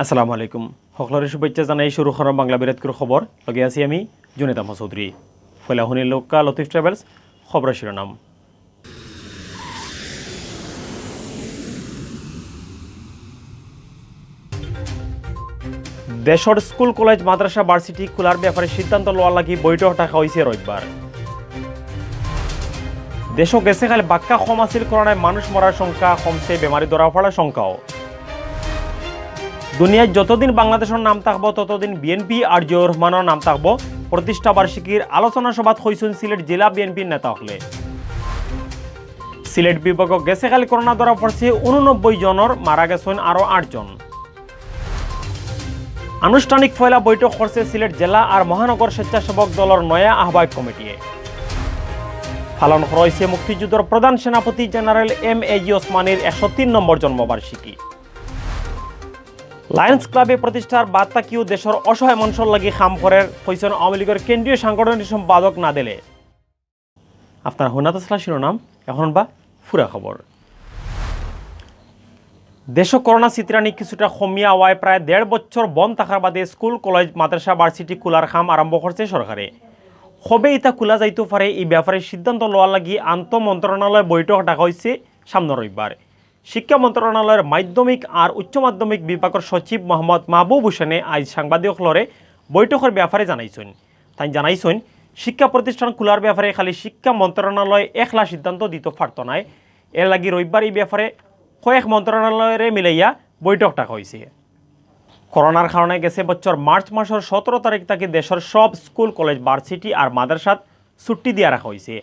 আসসালামু আলাইকুম সকলরে শুভেচ্ছা জানাই শুরু করার বাংলা বিরাটকুর খবর লগে আছি আমি জুনেদা চৌধুরী ফয়লা হুনি লোকা লতিফ ট্রাভেলস খবর শিরোনাম দেশের স্কুল কলেজ মাদ্রাসা ভার্সিটি খোলার ব্যাপারে সিদ্ধান্ত লওয়ার লাগি বৈঠক ডাকা হয়েছে রবিবার। দেশও গেছে খালি বাক্কা কম আছিল করোনায় মানুষ মরার সংখ্যা কমছে, বেমারি ধরা পড়ার সংখ্যাও। দুনিয়ায় যতদিন বাংলাদেশের নাম থাকবো ততদিন বিএনপি আর জিয়াউর রহমানের নাম থাকবো। প্রতিষ্ঠা বার্ষিকীর আলোচনা সভাত হইছেন সিলেট জেলা বিএনপির নেতা হলে। সিলেট বিভাগ গেছে খালি করোনা ধরা পড়ছে 89 জনের, মারা গেছেন আরো 8 জন। আনুষ্ঠানিক ফয়লা বৈঠক করছে সিলেট জেলা আর মহানগর স্বেচ্ছাসেবক দলের নয়া আহ্বায়ক কমিটিয়ে। পালন করা হয়েছে মুক্তিযুদ্ধের প্রধান সেনাপতি জেনারেল এম.এ.জি. ওসমানীর 103 নম্বর জন্মবার্ষিকী। লায়ন্স ক্লাবে প্রতিষ্ঠার বার্তা কিউ দেশের অসহায় মানুষের লাগি খাম করার হয়েছেন আওয়ামী লীগের কেন্দ্রীয় সাংগঠনিক সম্পাদক না দিলে। আপনার হুনাত আসলা শিরোনাম, এখন বা ফুরা খবর। দেশ করোনা চিত্রানি কিছুটা কমিয়া হওয়ায় প্রায় 1.5 বছর বন্ধ থাকার বাদে স্কুল কলেজ মাদ্রাসা ভার্সিটি খোলার কাম আরম্ভ করছে সরকারে। কবে এটা খোলা যাইতে পারে এই ব্যাপারে সিদ্ধান্ত লওয়ার লাগি আন্তঃ মন্ত্রণালয় বৈঠক ডাকা হয়েছে সামনের রবিবার। শিক্ষা মন্ত্রণালয়ের মাধ্যমিক আর উচ্চ মাধ্যমিক বিভাগের সচিব মোহাম্মদ মাহবুব হোসেনে আজ সাংবাদিকলরে বৈঠকের ব্যাপারে জানাইছেন। তাই জানাইছেন শিক্ষা প্রতিষ্ঠান খোলার ব্যাপারে খালি শিক্ষা মন্ত্রণালয় একলা সিদ্ধান্ত দিতে পারত নাই, এর লাগি রবিবার এই ব্যাপারে কয়েক মন্ত্রণালয়ের মিলাইয়া বৈঠক ডাকা হয়েছে। করোনার কারণে গেছে বছর মার্চ মাসের 17 তারিখ থেকে দেশের সব স্কুল কলেজ ভার্সিটি আর মাদ্রাসাত ছুটি দিয়া রাখা হয়েছে।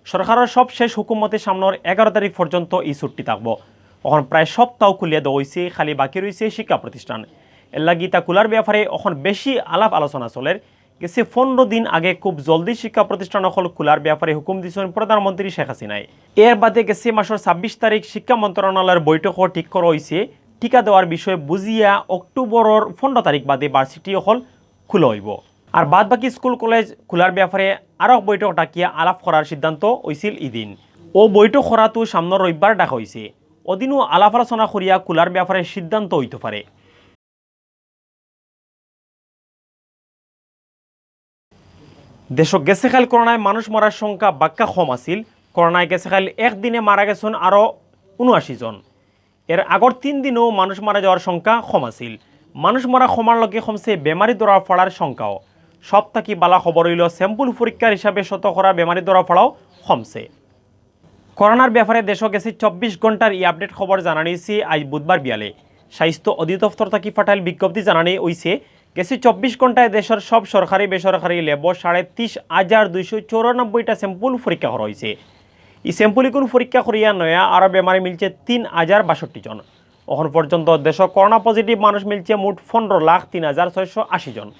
সরকারের সব শেষ হুকুমতের সামনের 11 তারিখ পর্যন্ত এই ছুটি থাকবো। এখন প্রায় সপ্তাহ খুলিয়া দেওয়া হয়েছে, খালি বাকি রয়েছে শিক্ষা প্রতিষ্ঠান। এর লাগি তা খোলার ব্যাপারে এখন বেশি আলাপ আলোচনা চলের। গেছে 15 দিন আগে খুব জলদি শিক্ষা প্রতিষ্ঠান খোলার ব্যাপারে হুকুম দিয়েছেন প্রধানমন্ত্রী শেখ হাসিনায়। এর বাদে গেছে মাসের 26 তারিখ শিক্ষা মন্ত্রণালয়ের বৈঠকও ঠিক করা হয়েছে। টিকা দেওয়ার বিষয়ে বুঝিয়া অক্টোবরের 15 তারিখ বাদে ভার্সিটি খোলা হইব। আর বাদ বাকি স্কুল কলেজ খোলার ব্যাপারে আরও বৈঠক ডাকিয়া আলাপ করার সিদ্ধান্ত হয়েছিল ইদিন। ও বৈঠক করাতো সামনের রবিবার ডাকা হয়েছে। ওদিনও আলাপ আলোচনা করিয়া খোলার ব্যাপারে সিদ্ধান্ত হইতে পারে। দেশক গেছে খাল করোনায় মানুষ মরার সংখ্যা বাক্কা কম আছিল। করোনায় গেছে খাল একদিনে মারা গেছেন আরও 79 জন। এর আগর 3 দিনেও মানুষ মারা যাওয়ার সংখ্যা কম আছিল। মানুষ মরা কমার লগে কমছে বেমারি ধরা পড়ার সংখ্যাও। সব থাকি বালা খবর হইল স্যাম্পল পরীক্ষার হিসাবে শতকরা বেমারি ধরা পড়াও কমছে। করোনার ব্যাপারে দেশ গেছে 24 ঘন্টার ই আপডেট খবর জানানিয়েছে আজ বুধবার বিয়ালে। স্বাস্থ্য অধিদপ্তর থাকি ফাটাইল বিজ্ঞপ্তি জানানি হয়েছে গেছে 24 ঘন্টায় দেশের সব সরকারি বেসরকারি ল্যাব 30,294টা স্যাম্পল পরীক্ষা করা হয়েছে। এই স্যাম্পলিগুলো পরীক্ষা করিয়া নয়া আরও বেমারি মিলছে 3,062 জন। এখন পর্যন্ত দেশ করোনা পজিটিভ মানুষ মিলছে মোট 15,03,680 জন।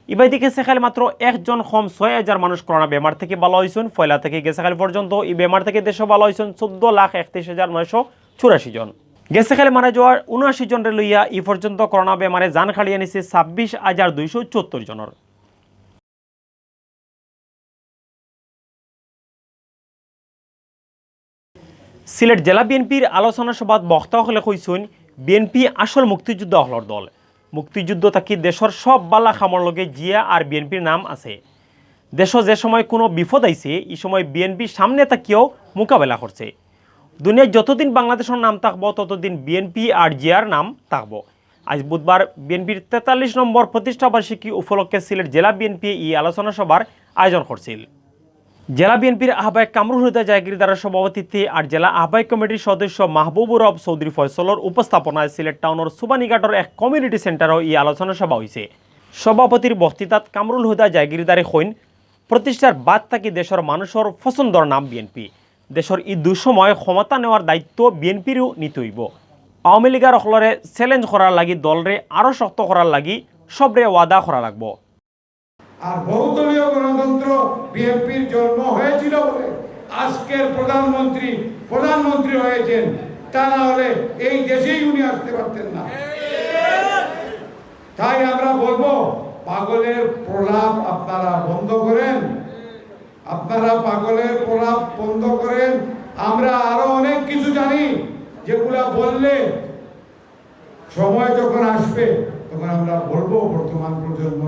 ইবাই দিকে সেখানে মাত্র 1 জন কম 6,000 মানুষ করোনা বেমার থেকে ভালো হয়েছেন। ফয়লা থেকে গেছেখাল পর্যন্ত এই বেমার থেকে দেশে ভালো হয়েছেন 14,31,984 জন। গেছেখালে মারা যাওয়ার 79 জনের লইয়া এই পর্যন্ত করোনা বেমারে জান খাড়িয়ে নিছে 26,274 জনের। সিলেট জেলা বিএনপির আলোচনা সভাত বক্তা হলে কইছেন বিএনপি আসল মুক্তিযুদ্ধ হলর দল। মুক্তিযুদ্ধ থাকি দেশের সব বালা খামর লগে জিয়া আর বিএনপির নাম আছে। দেশ যে সময় কোনো বিপদ আইছে এই সময় বিএনপি সামনে তাকিয়েও মোকাবেলা করছে। দুনিয়ায় যতদিন বাংলাদেশের নাম থাকবো ততদিন বিএনপি আর জিয়ার নাম থাকবো। আজ বুধবার বিএনপির 43 নম্বর প্রতিষ্ঠা বার্ষিকী উপলক্ষে সিলেট জেলা বিএনপি এই আলোচনা সভার আয়োজন করছিল। জেলা বিএনপির আহ্বায়ক কামরুল হুদা জায়গিরদারের সভাপতিত্বে আর জেলা আহ্বায়ক কমিটির সদস্য মাহবুবুর রব চৌধুরী ফয়সলর উপস্থাপনায় সিলেট টাউনের সুবানীঘাটর এক কমিউনিটি সেন্টারও এই আলোচনা সভা হয়েছে। সভাপতির বক্তৃতাত কামরুল হুদা জায়গিরদারে কইন প্রতিষ্ঠার বাদ থাকি দেশের মানুষের পছন্দর নাম বিএনপি। দেশের এই দুঃসময় ক্ষমতা নেওয়ার দায়িত্ব বিএনপিরও নিতে হইব। আওয়ামী লীগের অকলরে চ্যালেঞ্জ করার লাগি দলরে আরও শক্ত করার লাগি সবরে ওয়াদা করা লাগবো। আর বহুদলীয় গণতন্ত্র বিএনপির জন্ম হয়েছিল বলে আজকের প্রধানমন্ত্রী হয়েছেন। তা না হলে এই দেশেই উনি আসতে পারতেন না। তাই আমরা বলবো পাগলের প্রলাপ আপনারা বন্ধ করেন। পাগলের প্রলাপ বন্ধ করেন। আমরা আরো অনেক কিছু জানি যেগুলা বললে সময় যখন আসবে তখন আমরা বলবো বর্তমান প্রজন্ম।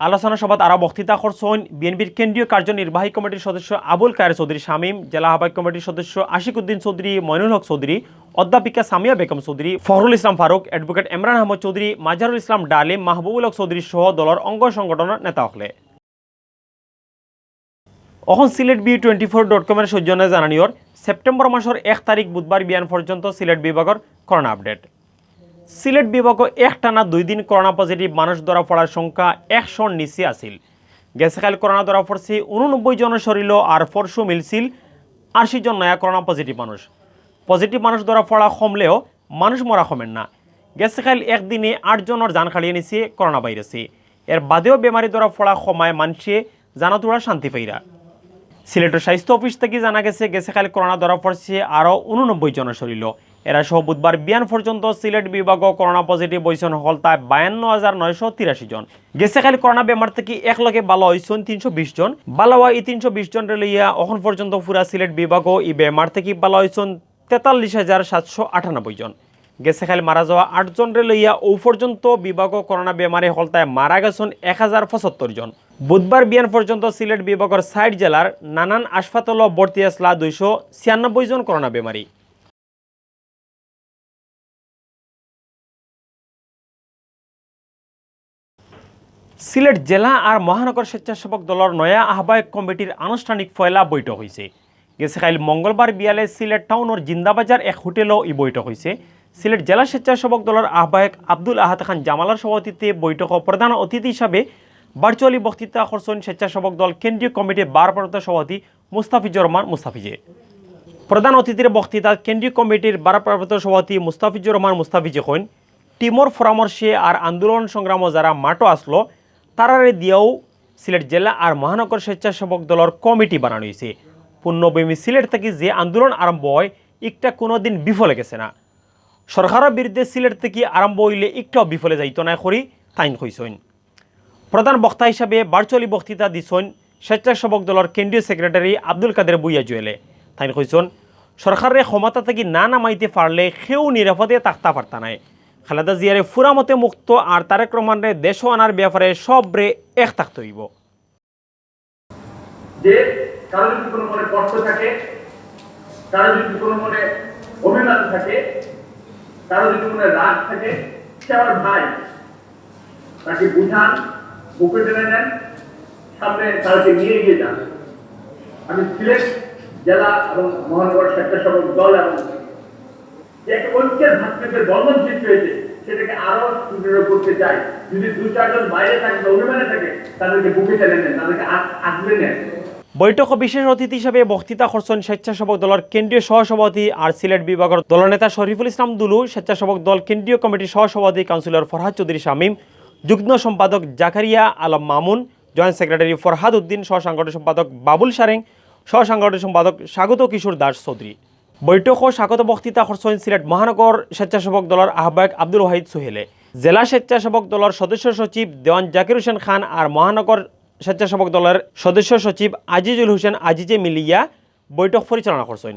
আলোচনা সভাত আরো বক্তৃতা করছেন বিএনপির কেন্দ্রীয় কার্যনির্বাহী কমিটির সদস্য আবুল কায়ের চৌধুরী শামীম, জেলা আহ্বায়ক কমিটির সদস্য আশিক উদ্দিন চৌধুরী, মইনুল হক চৌধুরী, অধ্যাপিকা সামিয়া বেগম চৌধুরী, ফখরুল ইসলাম ফারুক, অ্যাডভোকেট ইমরান আহমদ চৌধুরী, মাজারুল ইসলাম ডালিম, মাহবুবুল হক চৌধুরী সহ দলের অঙ্গ সংগঠনের নেতা হলে। এখন সিলেট বি24.com এর সৌজন্যে জানানিওর সেপ্টেম্বর মাসের 1 তারিখ বুধবার বিয়ান পর্যন্ত সিলেট বিভাগের করোনা আপডেট। সিলেট বিভাগে একটানা 2 দিন করোনা পজিটিভ মানুষ ধরা পড়ার সংখ্যা 100-র নিচে আছিল। গেছকাল করোনা ধরা পড়ছে 89 জনের শরীর আর পরশু মিলছিল 80 জন নয়া করোনা পজিটিভ মানুষ ধরা পড়া কমলেও মানুষ মরা কমেন না। গেছকাল একদিনে 8 জনের জান খাড়িয়ে নিছে করোনা ভাইরাসে। এর বাদেও বেমারি ধরা পড়া কমায় মানুষে জানাতোড়া শান্তি পাইরা। সিলেটের স্বাস্থ্য অফিস থেকে জানা গেছে গেছকাল করোনা ধরা পড়ছে আরও 89 জনের শরীর। এরা সহ বুধবার বিয়ান পর্যন্ত সিলেট বিভাগ করোনা পজিটিভ হয়েছেন হল তাই 52,983 জন। গেছকাল করোনা বেমার থেকে একলগে ভালো হয়েছেন 320 জন। ভালো হওয়া এই 320 জন লইয়া এখন পর্যন্ত পুরা সিলেট বিভাগ এই বেমার থেকে ভালো হয়েছেন 43,798 জন। গেছকাল মারা যাওয়া 8 জন লইয়া ও পর্যন্ত বিভাগ করোনা বেমারে হল তাই মারা গেছেন 1075 জন। বুধবার বিয়ান পর্যন্ত সিলেট বিভাগের 60 জেলার নানান হাসপাতাল ভর্তি আসলা 296 জন করোনা বেমারি। সিলেট জেলা আর মহানগর স্বেচ্ছাসেবক দলের নয়া আহ্বায়ক কমিটির আনুষ্ঠানিক ফয়লা বৈঠক হয়েছে। গেছকাল মঙ্গলবার বিয়ালে সিলেট টাউনের জিন্দাবাজার এক হোটেলও এই বৈঠক হয়েছে। সিলেট জেলা স্বেচ্ছাসেবক দলের আহ্বায়ক আব্দুল আহাদ খান জামালার সভাপতিত্বে বৈঠক প্রধান অতিথি হিসাবে ভার্চুয়ালি বক্তৃতা করছেন স্বেচ্ছাসেবক দল কেন্দ্রীয় কমিটির ভারপ্রাপ্ত সভাপতি মুস্তাফিজুর রহমান মুস্তাফিজে। প্রধান অতিথির বক্তৃতা কেন্দ্রীয় কমিটির ভারপ্রাপ্ত সভাপতি মুস্তাফিজুর রহমান মুস্তাফিজে কইন টিমর পরামর্শে আর আন্দোলন সংগ্রাম যারা মাঠও আসলো তারারে দিয়েও সিলেট জেলা আর মহানগর স্বেচ্ছাসেবক দলের কমিটি বানানো হয়েছে। পূর্ণভূমি সিলেট থেকে যে আন্দোলন আরম্ভ হয় একটা কোনোদিন বিফলে গেছে না। সরকারের বিরুদ্ধে সিলেট থেকে আরম্ভ হইলে একটাও বিফলে যাইত না করি তাইন কইছেন। প্রধান বক্তা হিসাবে ভার্চুয়ালি বক্তৃতা দিছেন স্বেচ্ছাসেবক দলের কেন্দ্রীয় সেক্রেটারি আব্দুল কাদের বুইয়া জুয়েলে। তাইন কইছেন সরকারের ক্ষমতা থেকে না নামাইতে পারলে কেউ নিরাপদে থাকতে পারতা নাই। খালেদা জিয়ারে ফুরামতে মুক্ত আর তারেক রহমানরে দেশ আনার ব্যাপারে সবরে এক থাকতে হইব। যে কারো যদি কোনো মনে কষ্ট থাকে, কারো যদি কোনো মনে অভিমান থাকে, কারো যদি মনে রাগ থাকে, সে আমার ভাই, তাকে বুঝান, বুকে টেনে নেন, সামনে তাকে নিয়ে গিয়ে যান। আমি সিলেট জেলা এবং মহানগর স্বেচ্ছাসেবক দল এবং যে একটা ঐক্যের ভাতৃত্বের বন্ধন সৃষ্টি হয়েছে সেটাকে আরো সুদৃঢ় করতে চাই। যদি 2-4 জন বাইরে থাকে, অভিমানে থাকে, তাদেরকে বুকে টেনে নেন, তাদেরকে আগলে নেন। বৈঠক বিশেষ অতিথি হিসাবে বক্তৃতা করছেন স্বেচ্ছাসেবক দলের কেন্দ্রীয় সহসভাপতি আর সিলেট বিভাগের দলনেতা শরীফুল ইসলাম দুলু, স্বেচ্ছাসেবক দল কেন্দ্রীয় কমিটির সহসভাপতি কাউন্সিলর ফরহাদ চৌধুরী শামীম, যুগ্ম সম্পাদক জাকারিয়া আলম মামুন, জয়েন্ট সেক্রেটারি ফরহাদ উদ্দিন, সহসাংগঠনিক সম্পাদক বাবুল সারেং, সহসাংগঠনিক সম্পাদক স্বাগত কিশোর দাস চৌধুরী। বৈঠক ও স্বাগত বক্তৃতা করছেন সিলেট মহানগর স্বেচ্ছাসেবক দলের আহ্বায়ক আব্দুল ওয়াহিদ সোহেলে, জেলা স্বেচ্ছাসেবক দলের সদস্য সচিব দেওয়ান জাকির হোসেন খান আর মহানগর স্বেচ্ছাসেবক দলের সদস্য সচিব আজিজুল হোসেন আজিজে মিলিয়া বৈঠক পরিচালনা করছেন।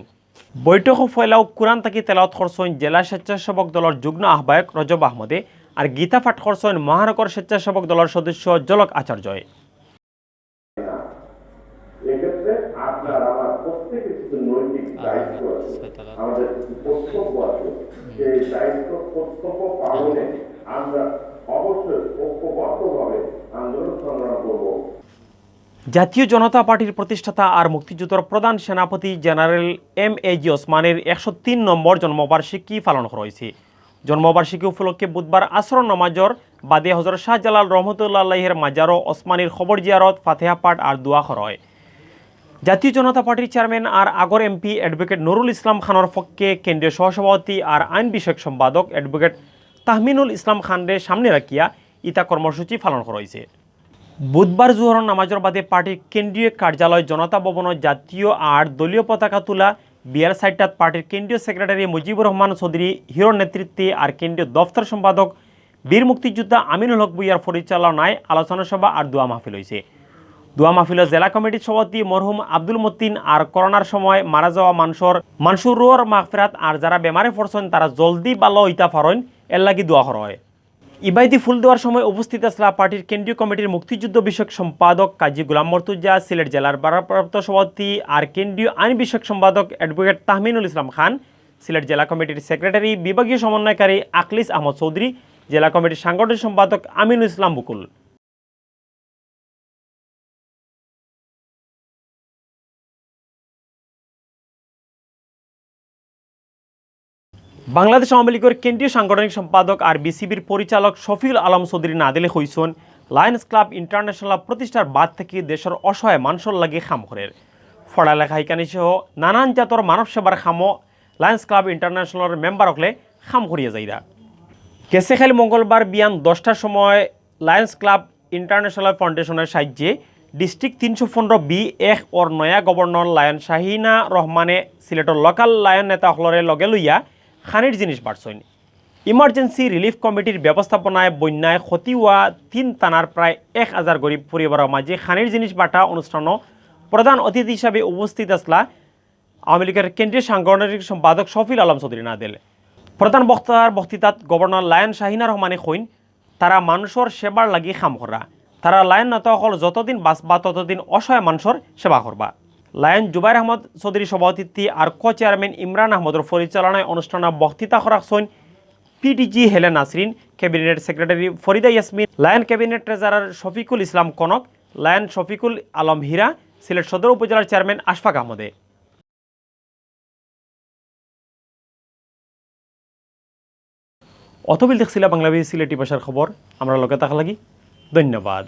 বৈঠক ফয়লাও কুরআন থেকে তেলাওয়াত করছেন জেলা স্বেচ্ছাসেবক দলের যুগ্ম আহ্বায়ক রজব আহমদে আর গীতা পাঠ করছেন মহানগর স্বেচ্ছাসেবক দলের সদস্য জলক আচার্যয়। আপনার আমার প্রত্যেকের কিছু নৈতিক দায়িত্ব আছে, আমাদের কর্তব্য আছে। সেই দায়িত্ব কর্তব্য পালনে আমরা অবশ্যই ঐক্যবদ্ধভাবে আন্দোলন সংগ্রাম করব। জাতীয় জনতা পার্টির প্রতিষ্ঠাতা আর মুক্তিযুদ্ধের প্রধান সেনাপতি জেনারেল এম.এ.জি. ওসমানের 103 নম্বর জন্মবার্ষিকী পালন করা হয়েছে। জন্মবার্ষিকী উপলক্ষে বুধবার আসর নামাজর বাদে হযরত শাহজালাল রহমতুল্লাহ আলাইহির মাজার ও ওসমানীর খবর জিয়ারত, ফাতেহা পাঠ আর দোয়া করা হয়। জাতীয় জনতা পার্টির চেয়ারম্যান আর আগর এমপি অ্যাডভোকেট নুরুল ইসলাম খানের পক্ষে কেন্দ্রীয় সহসভাপতি আর আইন বিষয়ক সম্পাদক অ্যাডভোকেট তাহমিনুল ইসলাম খানরে সামনে রাখিয়া ইতা কর্মসূচি পালন করা হয়েছে। বুধবার জোহর নামাজের বাদে পার্টির কেন্দ্রীয় কার্যালয় জনতা ভবনের জাতীয় আর দলীয় পতাকা তোলা বিয়ার সাইটাত পার্টির কেন্দ্রীয় সেক্রেটারি মুজিবুর রহমান চৌধুরী হিরোর নেতৃত্বে আর কেন্দ্রীয় দফতর সম্পাদক বীর মুক্তিযোদ্ধা আমিনুল হক বুইয়ার পরিচালনায় আলোচনা সভা আর দোয়া মাহফিল হয়েছে। দোয়া মাহফিল জেলা কমিটির সভাপতি মরহুম আব্দুল মতিন আর করোনার সময় মারা যাওয়া মানসুরুর মাগফিরাত আর যারা বেমারে পড়ছেন তারা জলদি ভালো হইতা পারেন এর লাগি দোয়া করা হয়। ইবাইদি ফুল দেওয়ার সময় উপস্থিত আসলা পার্টির কেন্দ্রীয় কমিটির মুক্তিযুদ্ধ বিষয়ক সম্পাদক কাজী গোলাম মর্তুজা, সিলেট জেলার ভারপ্রাপ্ত সভাপতি আর কেন্দ্রীয় আইন বিষয়ক সম্পাদক অ্যাডভোকেট তাহমিনুল ইসলাম খান, সিলেট জেলা কমিটির সেক্রেটারি বিভাগীয় সমন্বয়কারী আকলিস আহমদ চৌধুরী, জেলা কমিটির সাংগঠনিক সম্পাদক আমিনুল ইসলাম বুকুল। বাংলাদেশ আওয়ামী লীগের কেন্দ্রীয় সাংগঠনিক সম্পাদক আর বিসিবির পরিচালক শফিউল আলম চৌধুরী নাদিলে হইসন লায়ন্স ক্লাব ইন্টারন্যাশনাল প্রতিষ্ঠার বাদ থেকে দেশের অসহায় মানুষের লাগে খাম করের পড়ালেখা হিকানি সহ নানান জাতর মানব সেবার খামো লায়ন্স ক্লাব ইন্টারন্যাশনালের মেম্বার হলে খাম করিয়া যাইরা। কেসেখাল মঙ্গলবার বিয়ান 10টার সময় লায়ন্স ক্লাব ইন্টারন্যাশনাল ফাউন্ডেশনের সাহায্যে ডিস্ট্রিক্ট 315B1 ওর নয়া গভর্নর লায়ন শাহিনা রহমানে সিলেটের লোকাল লায়ন নেতা হলরে লগে লইয়া খানির জিনিস বাড়ছেন। ইমার্জেন্সি রিলিফ কমিটির ব্যবস্থাপনায় বন্যায় ক্ষতি হওয়া 3 থানার প্রায় 1000 গরিব পরিবারের মাঝে খানির জিনিস বাটা অনুষ্ঠানও প্রধান অতিথি হিসাবে উপস্থিত আসলা আওয়ামী লীগের কেন্দ্রীয় সাংগঠনিক সম্পাদক শফিউল আলম চৌধুরী নাদিল। প্রধান বক্তার বক্তৃতাত গভর্নর লায়ন শাহিনা রহমানে কইন তারা মানুষের সেবার লাগি খাম করা, তারা লায়ন নেতাসকল যতদিন বাঁচবা ততদিন অসহায় মানুষের সেবা করবা। লায়ন জুবাইর আহমদ চৌধুরী সভাপতি আর কো চেয়ারম্যান ইমরান আহমদের পরিচালনায় অনুষ্ঠানে বক্তৃতা করাছেন PDG Helen Nasrin, cabinet secretary Farida Yasmin, Lion cabinet treasurer Shafiqul Islam Kanak, Lion Shafiqul Alam Hira, Sylhet Sadar উপজেলার চেয়ারম্যান আশফাক আহমদে। অতবিল দেখছিলা বাংলাদেশ সিলেটি ভাষার খবর। আমরা লগে থাকা লাগি ধন্যবাদ।